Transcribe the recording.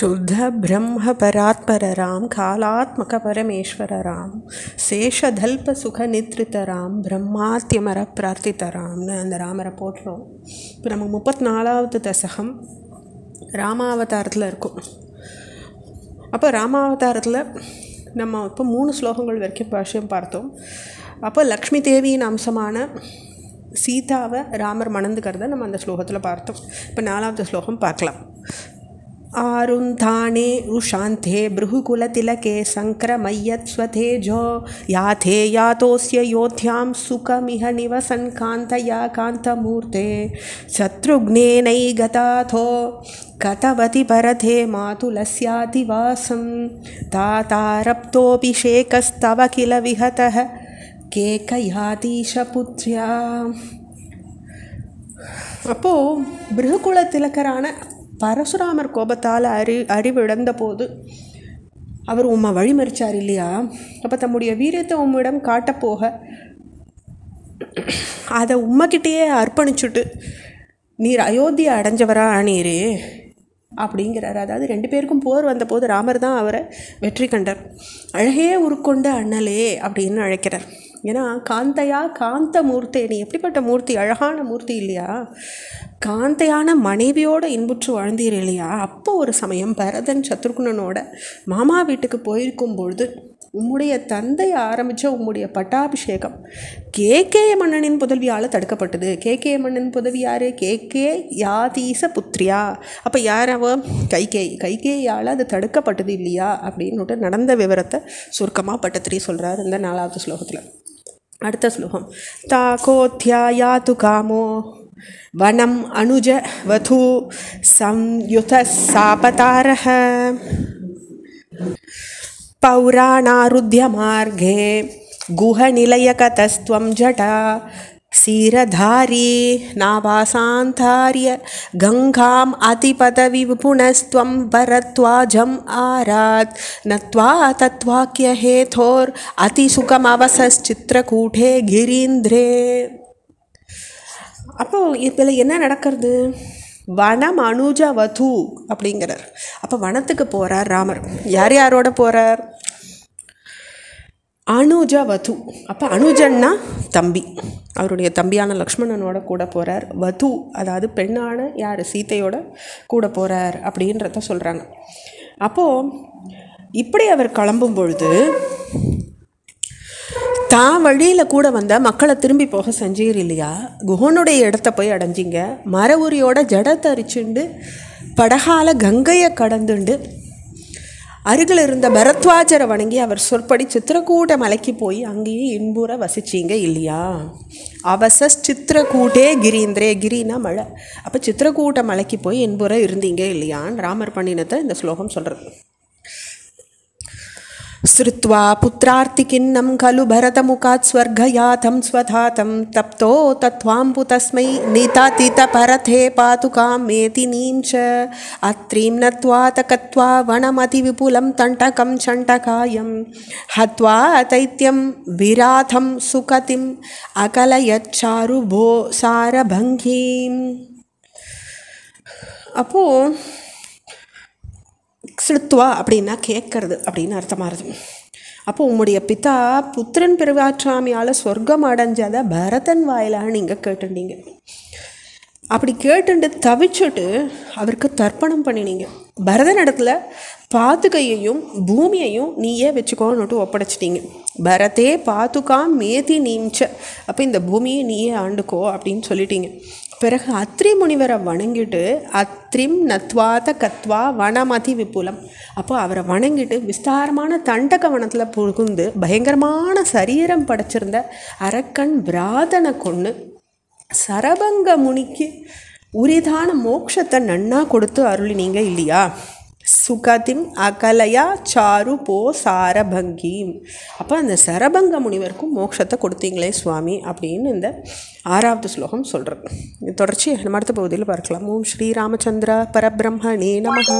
शुद्ध ब्रह्म परात्परराम कालात्मक परमेश्वरराम சேஷதல்ப சுகநித்ரிதராம் பிரம்மாத்தியமர பிரார்த்திதராம்னு அந்த ராமரை போட்டுரும். இப்போ நம்ம 34வது தசகம் ராமாவதாரத்தில் இருக்கும். அப்போ ராமாவதாரத்தில் நம்ம இப்போ 3 ஸ்லோகங்கள் வரைக்கும் பாஷ்யம் பார்த்தோம். அப்போ லக்ஷ்மி தேவியின் அம்சமான சீதாவை ராமர் மணந்துக்கிறத நம்ம அந்த ஸ்லோகத்தில் பார்த்தோம். இப்போ 4வது ஸ்லோகம் பார்க்கலாம். आरुन्धाने रुशान्ते बृहुकुलतिलके सङ्क्रमय्यत्स्वतेजो याथे यातोऽस्य योध्यां सुखमिह निवसन् कान्तया कान्तमूर्ते शत्रुघ्नेनैगताथो कथवति परथे मातुलस्यातिवासं तातारप्तोऽभिषेकस्तव किल विहतः केकयातीशपुत्र्या. அப்போது பிருகுகுல திலக்கரான பரசுராமர் கோபத்தால் அறிவிழந்த போது அவர் உம்மை வழிமறிச்சார் இல்லையா? அப்போ தம்முடைய வீரியத்தை உம்மிடம் காட்டப்போக அதை உம்மைக்கிட்டேயே அர்ப்பணிச்சுட்டு நீர் அயோத்தியை அடைஞ்சவரா ஆனீரே அப்படிங்கிறார். அதாவது 2 பேருக்கும் போர் வந்தபோது ராமர் தான் அவரை வெற்றி கண்டார். அழகே உருக்கொண்ட அண்ணலே அப்படின்னு அழைக்கிறார். ஏன்னா காந்தையா காந்த மூர்த்தி, நீ எப்படிப்பட்ட மூர்த்தி, அழகான மூர்த்தி இல்லையா? காந்தையான மனைவியோடு இன்புற்று வாழ்ந்தீர் இல்லையா? அப்போ ஒரு சமயம் பரதன் சத்ருகுணனோட மாமா வீட்டுக்கு போயிருக்கும்பொழுது உம்முடைய தந்தை ஆரம்பித்த உம்முடைய பட்டாபிஷேகம் கேகேய மன்னனின் புதல்வியால் தடுக்கப்பட்டது. கேகேய மன்னன் புதல்வி யார்? கேகே யாதீச புத்ரியா. அப்போ யார் அவ? கைகேயால் அது தடுக்கப்பட்டது இல்லையா அப்படின்னுட்டு நடந்த விவரத்தை சுருக்கமாக பட்டத்திரி சொல்கிறார் இந்த 4வது ஸ்லோகத்தில். அடுத்த ஸ்லோகம். தாகோத்யாயாது காமோ வனம் அனுஜ வது சம்யுத சாபதாரஹ பௌராணாருத்ய மார்கே குஹநிலயகதஸ்த்வம் ஜடா சீரதாரி நாவாசாந்தாரிய கங்காம் அதிபதவி விபுணஸ்த்வம் பரத்வாஜம் ஆராத் நத்வா தத்வாக்கிய ஹேதோர் அதிசுகமவசச்சித்ரகூடே கிரீந்திரே. அப்போது இதில் என்ன நடக்கிறது? வனம் அனுஜ வது அப்படிங்கிறார். அப்போ வனத்துக்கு போகிறார் ராமர். யார் யாரோட போகிறார்? அனுஜ வது. அப்போ அனுஜன்னா தம்பி, அவருடைய தம்பியான லக்ஷ்மணனோட கூட போகிறார். வது அதாவது பெண்ணான யார்? சீதையோட கூட போகிறார் அப்படின்றத சொல்கிறாங்க. அப்போது இப்படி அவர் கிளம்பும் பொழுது தான் வழியில் கூட வந்த மக்களை திரும்பி போக செஞ்சீர் இல்லையா? குஹனுடைய இடத்த போய் அடைஞ்சிங்க. மர உரியோட ஜடத்தை அரிச்சுண்டு படகால கங்கையை கடந்துண்டு அருகில் இருந்த பரத்வாஜரை வணங்கி அவர் சொற்படி சித்திரக்கூட மலைக்கு போய் அங்கேயே இன்புற வசிச்சிங்க இல்லையா? சித்திரக்கூட்டே கிரீந்திரே, கிரினா மலை. அப்போ சித்திரக்கூட்ட மலைக்கு போய் இன்புற இருந்தீங்க இல்லையான்னு ராமர் பண்ணினத்தை இந்த ஸ்லோகம் சொல்கிறது. ஸ்ருத்வா புத்ரார்த்திகின்னம் கலு பரதமுகாத் ஸ்வர்கயாதம் ஸ்வதாதம் தப்தோ தத்வாம்பு தஸ்மை நீதாதீத பரதே பாதுகாம் மேதினீம் ச அத்ரீம் நத்வா தகத்வா வனமதி விபுலம் தண்டகம் சண்டகாயம் ஹத்வா தைத்யம் விராதம் சுகதிம் அகலயச்சாருபோ சாரபங்கீம். அப்போது ஸ்ருத்வா அப்படின்னா கேட்கறது அப்படின்னு அர்த்தமாகுது. அப்போ உம்முடைய பிதா புத்திரன் பெருவாற்றாமையால் சொர்க்கம் அடைஞ்சதை பரதன் வாயிலாக நீங்கள் கேட்டுட்டீங்க. அப்படி கேட்டுண்டு தவிச்சுட்டு அவருக்கு தர்ப்பணம் பண்ணினீங்க. பரதன் இடத்துல பாதுகையையும் பூமியையும் நீயே வச்சுக்கோன்னுட்டு ஒப்படைச்சிட்டீங்க. பரதே பாதுகாம் மேதி நீம்ச, அப்போ இந்த பூமியை நீயே ஆண்டுக்கோ அப்படின்னு சொல்லிட்டீங்க. பிறகு அத்ரி முனிவரை வணங்கிட்டு அத்ரிம் நத்வாத கத்வா வனமதி விபுலம், அப்போ அவரை வணங்கிட்டு விஸ்தாரமான தண்டக வனத்தில் புகுந்து பயங்கரமான சரீரம் படைச்சிருந்த அரக்கன் விராதனை கொண்டு சரபங்க முனிக்கு உரிதான மோட்சத்தை நன்னா கொடுத்து அருளினீங்க இல்லையா? சுகதிம் அகலயா சாரு போ சாரபங்கீம். அப்போ அந்த சரபங்க முனிவருக்கும் மோட்சத்தை கொடுத்தீங்களே சுவாமி அப்படின்னு இந்த 6வது ஸ்லோகம் சொல்கிறது. தொடர்ச்சி நம்ம அடுத்த பகுதியில் பார்க்கலாம். ஓம் ஸ்ரீ ராமச்சந்திர பரபிரம்மணே நமஹ.